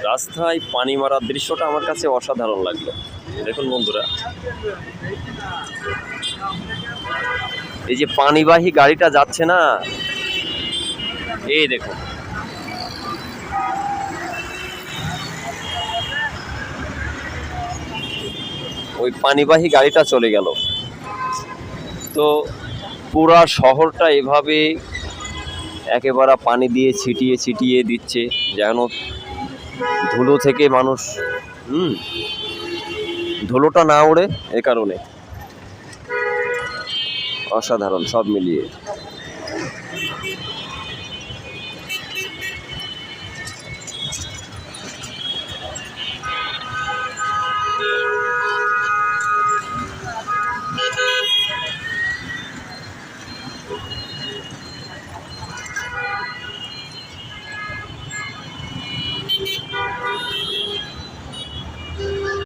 রাস্তায় পানি মারার দৃশ্যটা আমার কাছে অসাধারণ লাগলো। দেখুন বন্ধুরা, এই যে পানিবাহী গাড়িটা যাচ্ছে না, এই দেখুন, ওই পানিবাহী গাড়িটা চলে গেল। তো পুরা শহরটা এভাবে একেবারে পানি দিয়ে ছিটিয়ে ছিটিয়ে দিচ্ছে, যেন ধুলো থেকে মানুষ ধুলোটা না ওড়ে, এ কারণে। অসাধারণ সব মিলিয়ে।